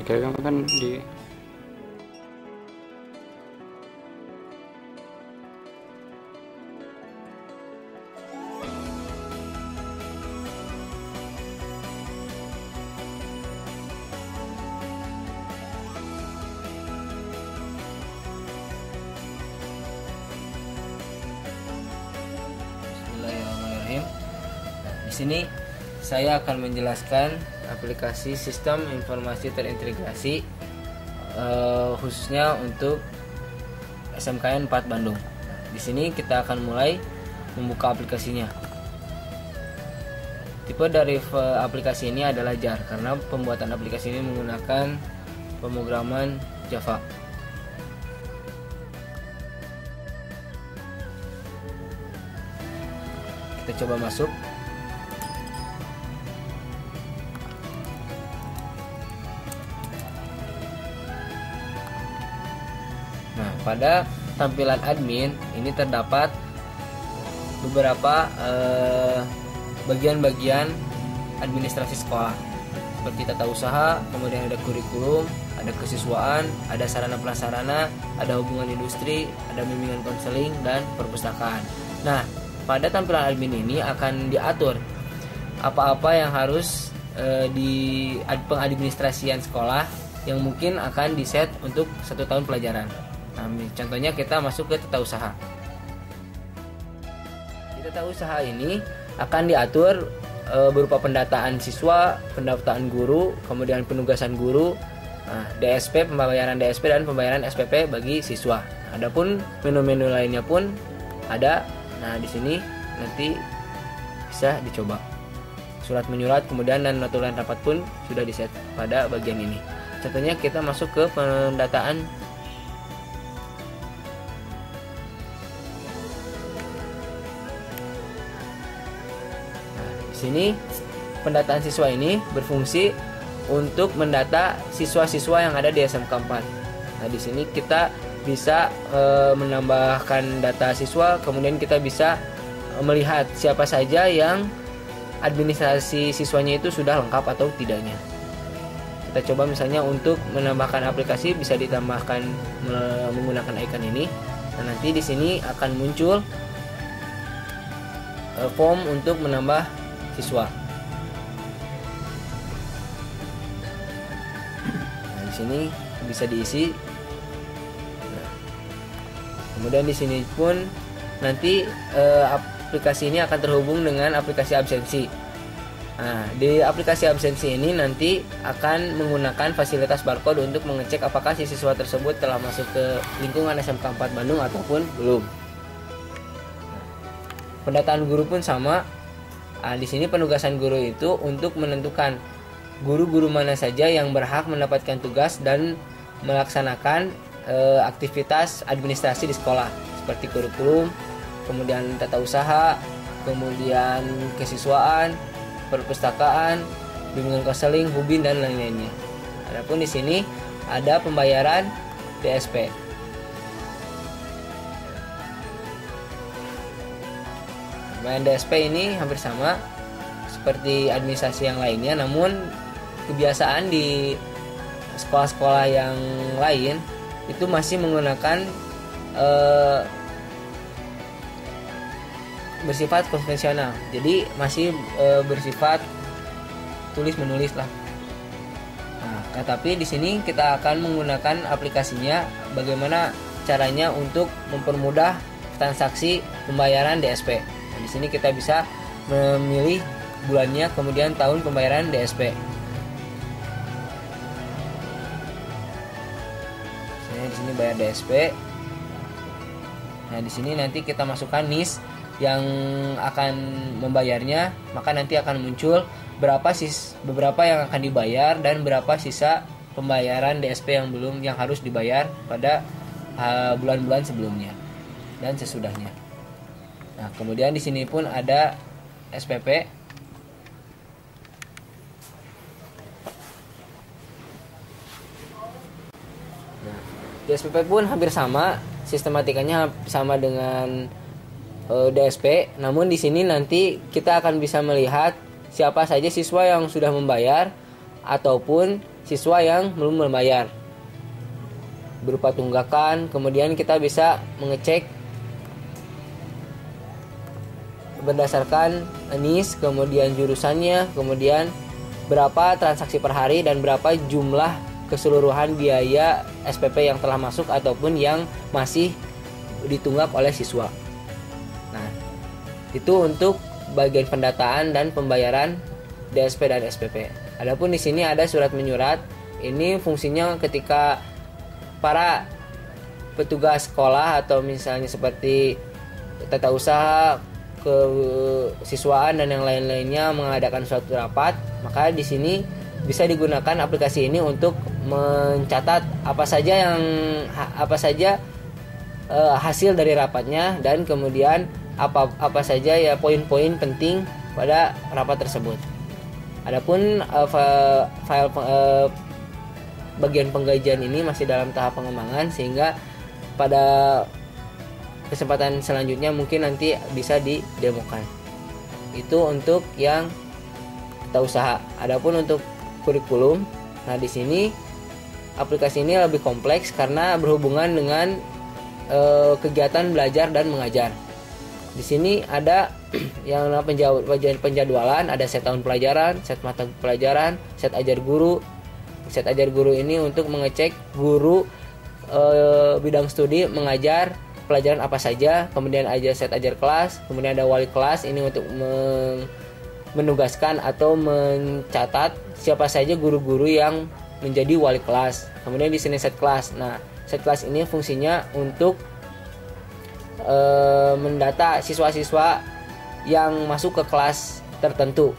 Oke, kan di Bismillahirrahmanirrahim. Di sini saya akan menjelaskan aplikasi sistem informasi terintegrasi khususnya untuk SMKN 4 Bandung. Di sini kita akan mulai membuka aplikasinya. Tipe dari aplikasi ini adalah JAR karena pembuatan aplikasi ini menggunakan pemrograman Java. Kita coba masuk. Nah, pada tampilan admin ini terdapat beberapa bagian-bagian administrasi sekolah seperti tata usaha, kemudian ada kurikulum, ada kesiswaan, ada sarana prasarana, ada hubungan industri, ada bimbingan konseling dan perpustakaan. Nah, pada tampilan admin ini akan diatur apa-apa yang harus di pengadministrasian sekolah yang mungkin akan diset untuk 1 tahun pelajaran. Nah, contohnya kita masuk ke tata usaha. Di tata usaha ini akan diatur berupa pendataan siswa, pendataan guru, kemudian penugasan guru, DSP, pembayaran DSP dan pembayaran SPP bagi siswa. Adapun menu-menu lainnya pun ada. Nah, di sini nanti bisa dicoba. Surat menyurat kemudian dan notulen rapat pun sudah diset pada bagian ini. Contohnya kita masuk ke pendataan. Nah, di sini pendataan siswa ini berfungsi untuk mendata siswa-siswa yang ada di SMK 4. Nah, di sini kita bisa menambahkan data siswa, kemudian kita bisa melihat siapa saja yang administrasi siswanya itu sudah lengkap atau tidaknya. Kita coba misalnya untuk menambahkan aplikasi bisa ditambahkan menggunakan icon ini. Nah, nanti di sini akan muncul form untuk menambah siswa. Nah, di sini bisa diisi. Kemudian di sini pun nanti aplikasi ini akan terhubung dengan aplikasi absensi. Nah, di aplikasi absensi ini nanti akan menggunakan fasilitas barcode untuk mengecek apakah si siswa tersebut telah masuk ke lingkungan SMK 4 Bandung ataupun belum. Pendataan guru pun sama. Nah, di sini penugasan guru itu untuk menentukan guru-guru mana saja yang berhak mendapatkan tugas dan melaksanakan aktivitas administrasi di sekolah seperti kurikulum, kemudian tata usaha, kemudian kesiswaan, perpustakaan, bimbingan konseling, hubin dan lain-lainnya. Adapun di sini ada pembayaran DSP. Pembayaran DSP ini hampir sama seperti administrasi yang lainnya, namun kebiasaan di sekolah-sekolah yang lain itu masih menggunakan bersifat konvensional, jadi masih bersifat tulis menulis lah. Nah, tapi di sini kita akan menggunakan aplikasinya bagaimana caranya untuk mempermudah transaksi pembayaran DSP. Nah, di sini kita bisa memilih bulannya, kemudian tahun pembayaran DSP. Di sini bayar DSP. Nah, di sini nanti kita masukkan NIS yang akan membayarnya, maka nanti akan muncul beberapa yang akan dibayar dan berapa sisa pembayaran DSP yang harus dibayar pada bulan-bulan sebelumnya dan sesudahnya. Nah, kemudian di sini pun ada SPP. Di SPP pun hampir sama, sistematikanya sama dengan DSP, namun di sini nanti kita akan bisa melihat siapa saja siswa yang sudah membayar ataupun siswa yang belum membayar berupa tunggakan. Kemudian kita bisa mengecek berdasarkan NIS, kemudian jurusannya, kemudian berapa transaksi per hari dan berapa jumlah keseluruhan biaya SPP yang telah masuk ataupun yang masih ditunggak oleh siswa. Nah, itu untuk bagian pendataan dan pembayaran DSP dan SPP. Adapun di sini ada surat menyurat. Ini fungsinya ketika para petugas sekolah atau misalnya seperti tata usaha, kesiswaan dan yang lain-lainnya mengadakan suatu rapat, maka di sini bisa digunakan aplikasi ini untuk mencatat apa saja hasil dari rapatnya dan kemudian apa saja ya poin-poin penting pada rapat tersebut. Adapun file bagian penggajian ini masih dalam tahap pengembangan, sehingga pada kesempatan selanjutnya mungkin nanti bisa didemokan. Itu untuk yang tata usaha. Adapun untuk kurikulum, nah di sini aplikasi ini lebih kompleks karena berhubungan dengan kegiatan belajar dan mengajar. Di sini ada yang penjadwalan, ada set tahun pelajaran, set mata pelajaran, set ajar guru. Set ajar guru ini untuk mengecek guru bidang studi mengajar pelajaran apa saja, kemudian ada set ajar kelas, kemudian ada wali kelas ini untuk menugaskan atau mencatat siapa saja guru-guru yang menjadi wali kelas. Kemudian di sini set kelas. Nah, set kelas ini fungsinya untuk mendata siswa-siswa yang masuk ke kelas tertentu.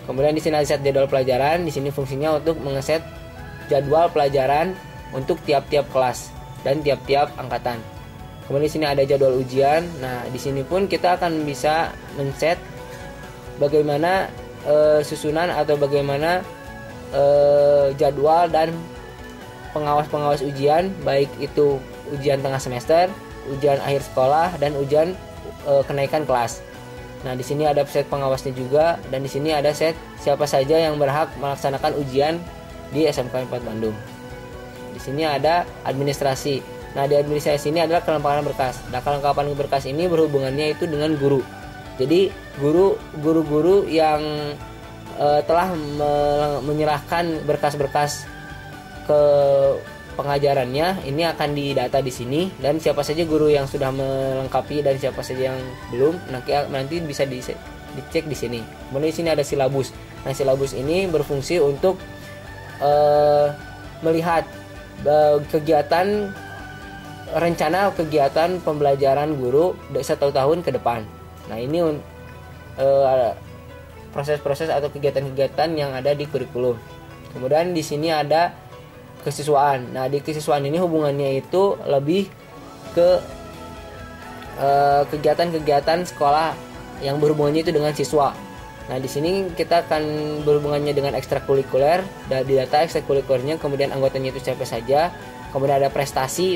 Kemudian di sini ada set jadwal pelajaran. Di sini fungsinya untuk mengeset jadwal pelajaran untuk tiap-tiap kelas dan tiap-tiap angkatan. Kemudian di sini ada jadwal ujian. Nah, di sini pun kita akan bisa men-set bagaimana susunan atau bagaimana jadwal dan pengawas-pengawas ujian, baik itu ujian tengah semester, ujian akhir sekolah, dan ujian kenaikan kelas. Nah, di sini ada set pengawasnya juga, dan di sini ada set siapa saja yang berhak melaksanakan ujian di SMK 4 Bandung. Di sini ada administrasi. Nah, di administrasi ini adalah kelengkapan berkas. Nah, kelengkapan berkas ini berhubungannya itu dengan guru. Jadi, guru-guru yang telah menyerahkan berkas-berkas ke pengajarannya ini akan didata di sini, dan siapa saja guru yang sudah melengkapi dan siapa saja yang belum nanti bisa dicek di sini. Kemudian di sini ada silabus. Nah, silabus ini berfungsi untuk melihat rencana kegiatan pembelajaran guru 1 tahun ke depan. Nah, ini proses-proses atau kegiatan-kegiatan yang ada di kurikulum. Kemudian di sini ada kesiswaan. Nah, di kesiswaan ini hubungannya itu lebih ke kegiatan-kegiatan sekolah yang berhubungannya itu dengan siswa. Nah, di sini kita akan berhubungannya dengan ekstrakurikuler. Dan di data ekstrakurikulernya kemudian anggotanya itu siapa saja. Kemudian ada prestasi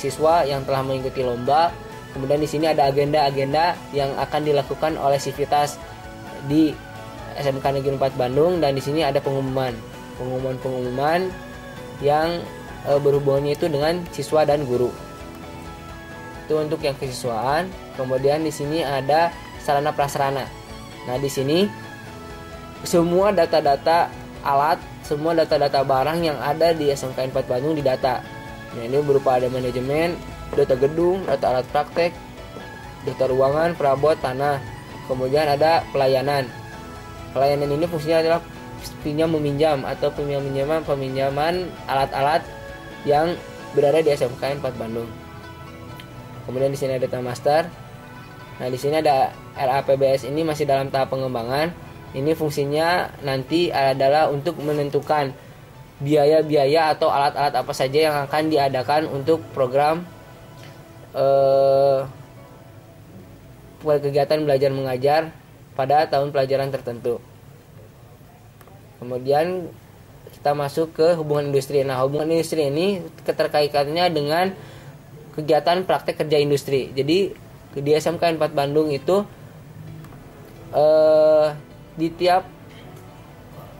siswa yang telah mengikuti lomba. Kemudian di sini ada agenda-agenda yang akan dilakukan oleh Sivitas di SMK Negeri 4 Bandung, dan di sini ada pengumuman yang berhubungannya itu dengan siswa dan guru. Itu untuk yang kesiswaan. Kemudian di sini ada sarana prasarana. Nah, di sini semua data-data alat, semua data-data barang yang ada di SMK 4 Bandung didata. Nah, ini berupa ada manajemen, data gedung, data alat praktek, data ruangan, perabot, tanah. Kemudian ada pelayanan. Pelayanan ini fungsinya adalah pinjam-meminjam atau peminjaman alat-alat yang berada di SMK 4 Bandung. Kemudian di sini ada data master. Nah, di sini ada RAPBS, ini masih dalam tahap pengembangan. Ini fungsinya nanti adalah untuk menentukan biaya-biaya atau alat-alat apa saja yang akan diadakan untuk program kegiatan belajar mengajar pada tahun pelajaran tertentu. Kemudian kita masuk ke hubungan industri. Nah, hubungan industri ini keterkaitannya dengan kegiatan praktek kerja industri. Jadi di SMK 4 Bandung itu di tiap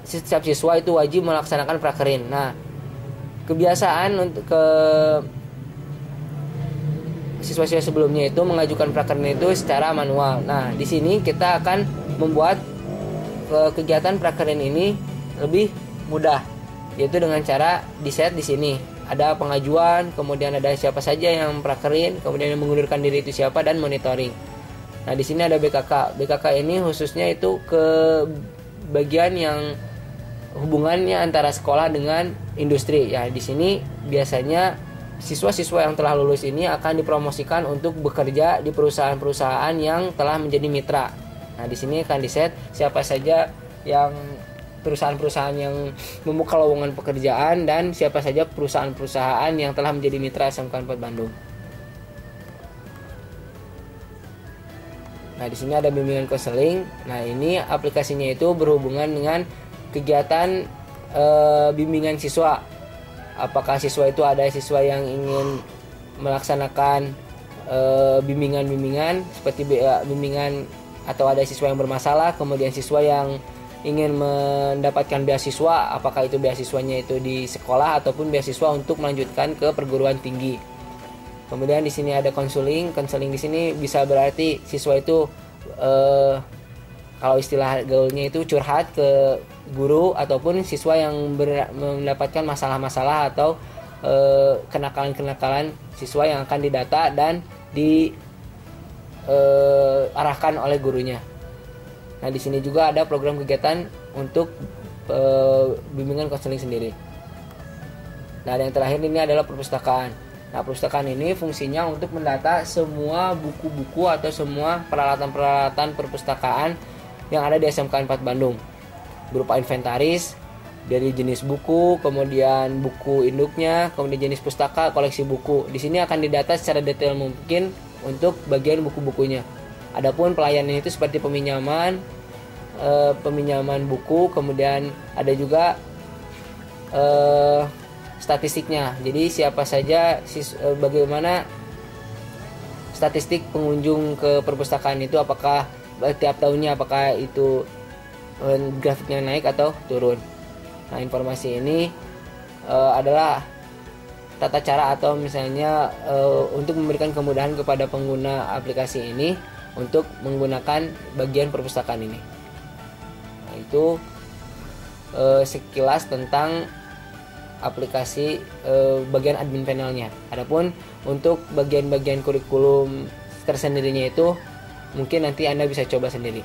setiap siswa itu wajib melaksanakan prakerin. Nah, kebiasaan untuk ke siswa-siswa sebelumnya itu mengajukan prakerin itu secara manual. Nah, di sini kita akan membuat kegiatan prakerin ini lebih mudah, yaitu dengan cara di set di sini ada pengajuan, kemudian ada siapa saja yang prakerin, kemudian yang mengundurkan diri itu siapa, dan monitoring. Nah, di sini ada BKK. BKK ini khususnya itu ke bagian yang hubungannya antara sekolah dengan industri. Ya, di sini biasanya siswa-siswa yang telah lulus ini akan dipromosikan untuk bekerja di perusahaan-perusahaan yang telah menjadi mitra. Nah, di sini akan diset siapa saja yang perusahaan-perusahaan yang membuka lowongan pekerjaan dan siapa saja perusahaan-perusahaan yang telah menjadi mitra SMK 4 Bandung. Nah, di sini ada bimbingan konseling. Nah, ini aplikasinya itu berhubungan dengan kegiatan bimbingan siswa. Apakah siswa itu ada siswa yang ingin melaksanakan bimbingan-bimbingan seperti bimbingan, atau ada siswa yang bermasalah, kemudian siswa yang ingin mendapatkan beasiswa, apakah itu beasiswanya itu di sekolah ataupun beasiswa untuk melanjutkan ke perguruan tinggi. Kemudian di sini ada konseling. Konseling di sini bisa berarti siswa itu kalau istilah gaulnya itu curhat ke guru, ataupun siswa yang mendapatkan masalah-masalah atau kenakalan-kenakalan siswa yang akan didata dan diarahkan oleh gurunya. Nah, di sini juga ada program kegiatan untuk bimbingan konseling sendiri. Nah, yang terakhir ini adalah perpustakaan. Nah, perpustakaan ini fungsinya untuk mendata semua buku-buku atau semua peralatan-peralatan perpustakaan yang ada di SMK 4 Bandung, berupa inventaris dari jenis buku, kemudian buku induknya, kemudian jenis pustaka, koleksi buku. Di sini akan didata secara detail mungkin untuk bagian buku-bukunya. Adapun pelayanan itu seperti peminjaman buku, kemudian ada juga statistiknya. Jadi siapa saja, bagaimana statistik pengunjung ke perpustakaan itu, apakah tiap tahunnya apakah itu grafiknya naik atau turun. Nah, informasi ini adalah tata cara atau misalnya untuk memberikan kemudahan kepada pengguna aplikasi ini untuk menggunakan bagian perpustakaan ini. Nah, itu sekilas tentang aplikasi bagian admin panelnya. Adapun untuk bagian-bagian kurikulum tersendirinya itu mungkin nanti Anda bisa coba sendiri.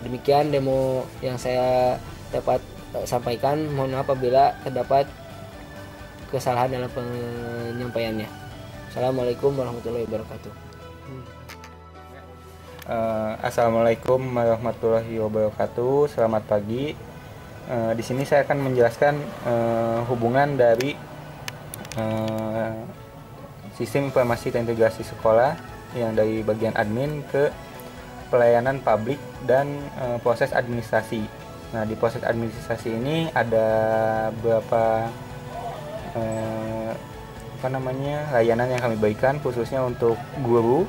Demikian demo yang saya dapat sampaikan. Mohon maaf apabila terdapat kesalahan dalam penyampaiannya. Assalamualaikum warahmatullahi wabarakatuh. Assalamualaikum warahmatullahi wabarakatuh. Selamat pagi. Di sini saya akan menjelaskan hubungan dari sistem informasi dan integrasi sekolah yang dari bagian admin ke pelayanan publik dan proses administrasi. Nah, di proses administrasi ini ada beberapa layanan yang kami berikan khususnya untuk guru.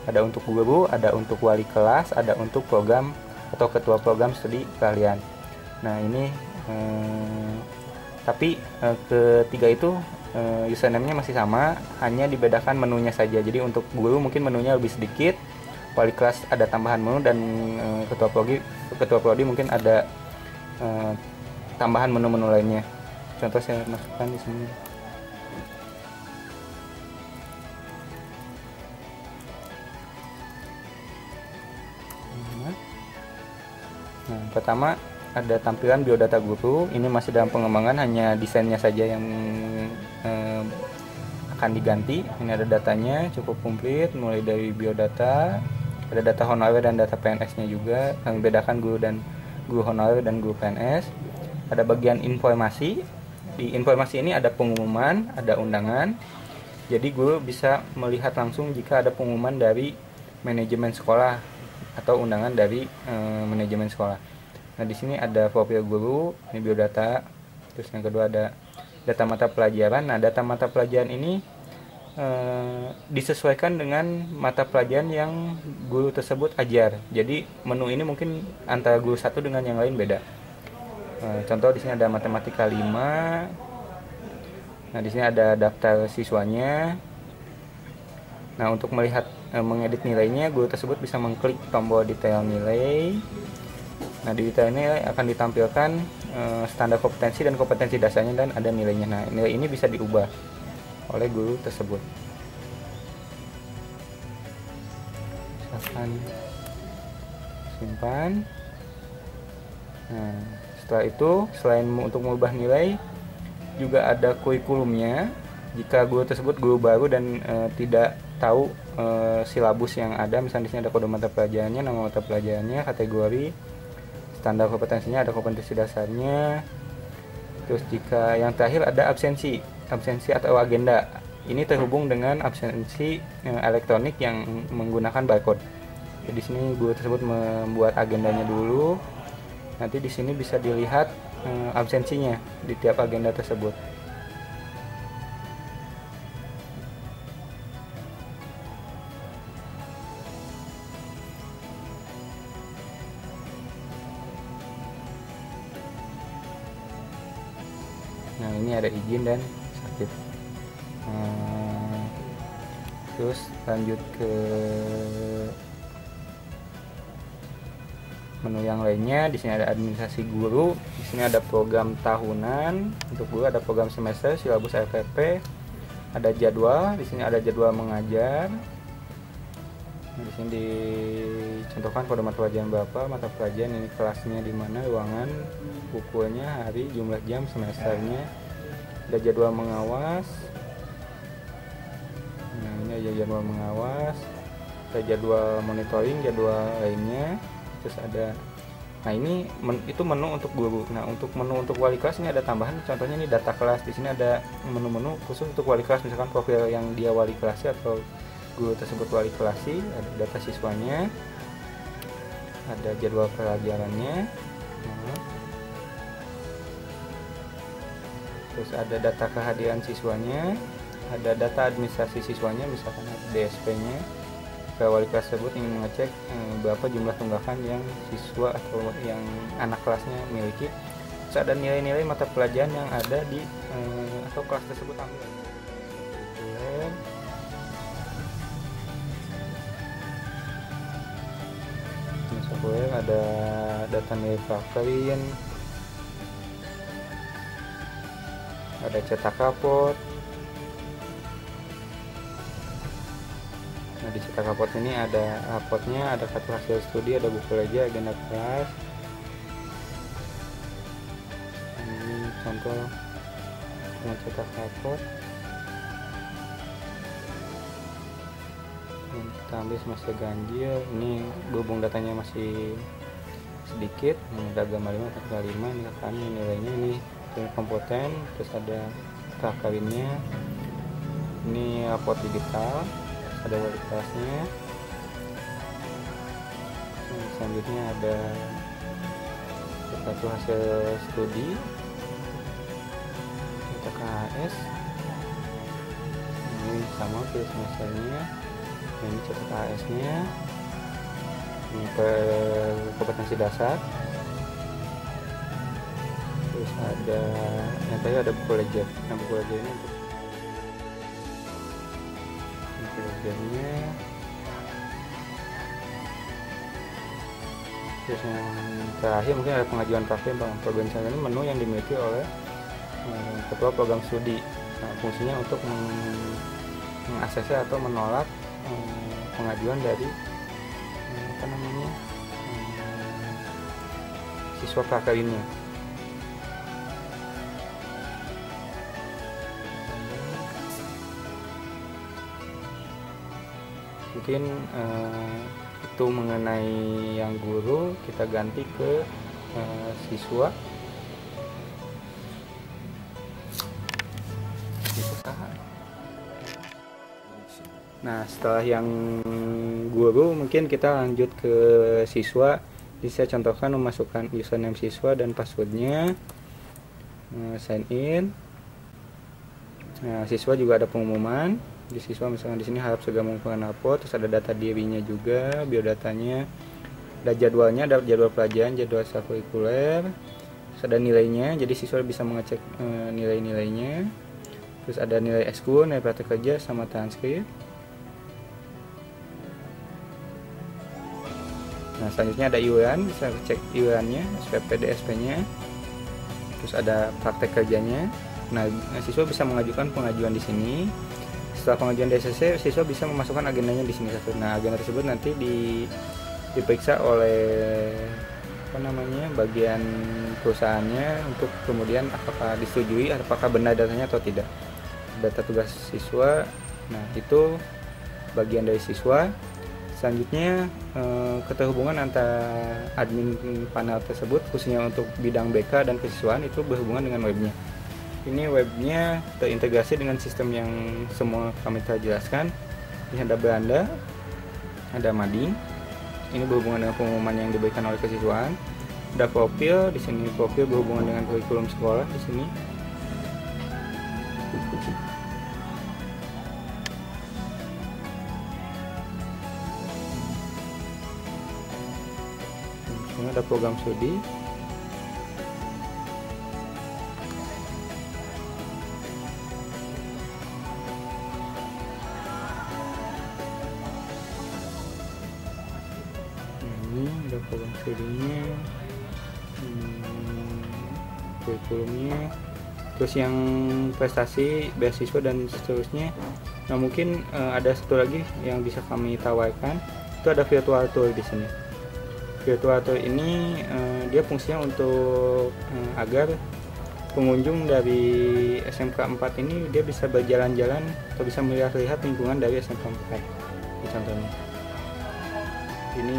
Ada untuk guru, ada untuk wali kelas, ada untuk program atau ketua program studi keahlian. Nah, ini tapi ketiga itu username-nya masih sama, hanya dibedakan menunya saja. Jadi untuk guru mungkin menunya lebih sedikit, wali kelas ada tambahan menu, dan ketua prodi mungkin ada tambahan menu-menu lainnya. Contoh saya masukkan di sini. Nah, pertama ada tampilan biodata guru. Ini masih dalam pengembangan, hanya desainnya saja yang akan diganti. Ini ada datanya cukup komplit, mulai dari biodata, ada data honorer dan data PNS-nya juga. Kami bedakan guru honorer dan guru PNS. Ada bagian informasi. Di informasi ini ada pengumuman, ada undangan. Jadi guru bisa melihat langsung jika ada pengumuman dari manajemen sekolah atau undangan dari manajemen sekolah. Nah, di sini ada profil guru, ini biodata. Terus yang kedua ada data mata pelajaran. Nah, data mata pelajaran ini disesuaikan dengan mata pelajaran yang guru tersebut ajar. Jadi menu ini mungkin antara guru satu dengan yang lain beda. Contoh di sini ada matematika 5. Nah, di sini ada daftar siswanya. Nah, untuk melihat mengedit nilainya, guru tersebut bisa mengklik tombol detail nilai. Nah, di detail nilai akan ditampilkan standar kompetensi dan kompetensi dasarnya dan ada nilainya. Nah, nilai ini bisa diubah oleh guru tersebut. Silahkan simpan. Nah, setelah itu, selain untuk mengubah nilai, juga ada kurikulumnya. Jika guru tersebut guru baru dan tidak tahu silabus yang ada, misalnya di sini ada kode mata pelajarannya, nama mata pelajarannya, kategori, standar kompetensinya, ada kompetensi dasarnya. Terus jika yang terakhir ada absensi atau agenda. Ini terhubung dengan absensi elektronik yang menggunakan barcode. Jadi di sini guru tersebut membuat agendanya dulu. Nanti di sini bisa dilihat absensinya di tiap agenda tersebut. Nah, ini ada izin dan sakit. Terus lanjut ke menu yang lainnya. Di sini ada administrasi guru. Di sini ada program tahunan untuk guru, ada program semester, silabus LPP, ada jadwal. Di sini ada jadwal mengajar. Nah, di sini dicontohkan kode mata pelajaran berapa, mata pelajaran ini, kelasnya di mana, ruangan, bukunya, hari, jumlah jam, semesternya. Ada jadwal mengawas. Nah, ini ada jadwal mengawas. Ada jadwal monitoring, jadwal lainnya. Terus ada, nah ini itu menu untuk guru. Nah, untuk menu untuk wali kelas ini ada tambahan, contohnya ini data kelas. Di sini ada menu-menu khusus untuk wali kelas, misalkan profil yang dia wali kelas atau guru tersebut wali kelas. Ada data siswanya, ada jadwal pelajarannya. Terus ada data kehadiran siswanya, ada data administrasi siswanya, misalkan DSP-nya. Wali kelas tersebut ingin mengecek berapa jumlah tunggakan yang siswa atau yang anak kelasnya miliki. Terus ada nilai-nilai mata pelajaran yang ada di atau kelas tersebut ambil. Software, ada data nilai prakerin, ada cetak raport. Nah, di cetak raport ini ada raportnya, ada kartu hasil studi, ada buku ledger, agenda kelas. Ini contoh mencetak raport. Kita ambil semester ganjil. Ini berhubung datanya masih sedikit. Ini ada gambar 5, tanggal 5, ini kakaknya, nilainya ini kompeten. Terus ada prakerinnya. Ini raport digital, ada wali kelasnya. Selanjutnya ada kartu hasil studi, kita KHS. Ini sama pilih semesternya. Ini cetak KHS nya. Ini kompetensi dasar. Terus ada yang tadi ada buku ledger. Nah, buku ledger ini untuk ledgernya. Terus yang terakhir mungkin ada pengajuan program ini menu yang dimiliki oleh ketua program studi. Nah, fungsinya untuk mengakses atau menolak pengajuan dari siswa prakerinnya. Mungkin itu mengenai yang guru. Kita ganti ke siswa. Nah, setelah yang guru mungkin kita lanjut ke siswa. Jadi saya contohkan memasukkan username siswa dan passwordnya, sign in. Nah, siswa juga ada pengumuman. Di siswa misalnya di sini harap segera mengumpulkan raport. Terus ada data dirinya juga, biodatanya, ada jadwalnya, ada jadwal pelajaran, jadwal ekstrakurikuler. Terus ada nilainya, jadi siswa bisa mengecek nilai-nilainya. Terus ada nilai ekskul, nilai praktek kerja, sama transkrip. Nah, selanjutnya ada iuran, bisa cek iurannya, SPP, DSP-nya. Terus ada praktek kerjanya. Nah, siswa bisa mengajukan pengajuan di sini. Setelah pengajuan DSC, siswa bisa memasukkan agendanya di sini satu. Nah, agenda tersebut nanti diperiksa oleh bagian perusahaannya untuk kemudian apakah disetujui, apakah benar datanya atau tidak. Data tugas siswa. Nah, itu bagian dari siswa. Selanjutnya keterhubungan antara admin panel tersebut khususnya untuk bidang BK dan kesiswaan itu berhubungan dengan webnya. Ini webnya terintegrasi dengan sistem yang semua kami telah jelaskan. Ini ada Beranda, ada Mading. Ini berhubungan dengan pengumuman yang diberikan oleh kesiswaan. Ada profil, di sini profil berhubungan dengan kurikulum sekolah di sini. Ini ada program studi. Ini ada program studinya, kurikulumnya, terus yang prestasi, beasiswa dan seterusnya. Nah, mungkin ada satu lagi yang bisa kami tawarkan, itu ada virtual tour di sini. Virtual tour ini dia fungsinya untuk agar pengunjung dari SMK 4 ini dia bisa berjalan-jalan atau bisa melihat-lihat lingkungan dari SMK 4. Ini contohnya. Ini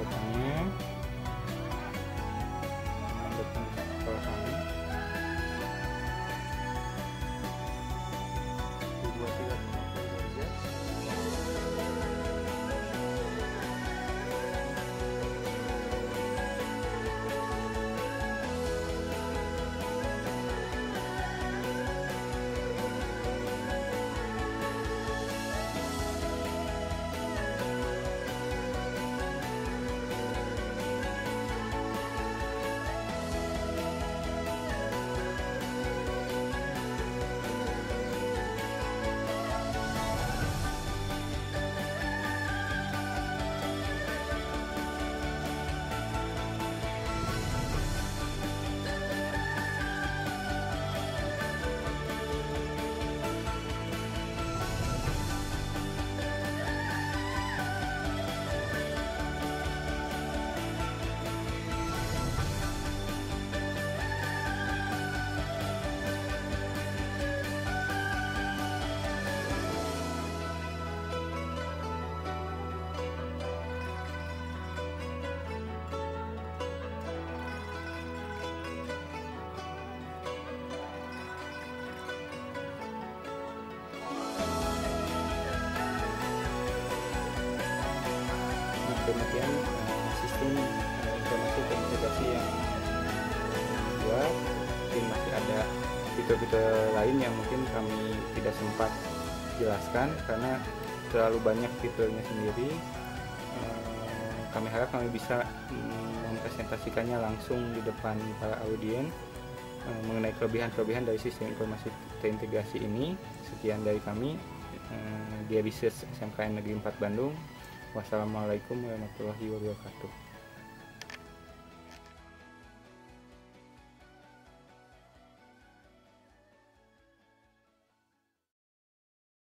depannya, depan sekolah kami. Dibuat tidak bekerja. Demikian sistem informasi terintegrasi yang dibuat. Mungkin masih ada fitur-fitur lain yang mungkin kami tidak sempat jelaskan karena terlalu banyak fiturnya sendiri. Kami harap kami bisa mempresentasikannya langsung di depan para audien mengenai kelebihan-kelebihan dari sistem informasi terintegrasi ini. Sekian dari kami, Dia Research SMKN Negeri 4 Bandung. Wassalamualaikum warahmatullahi wabarakatuh.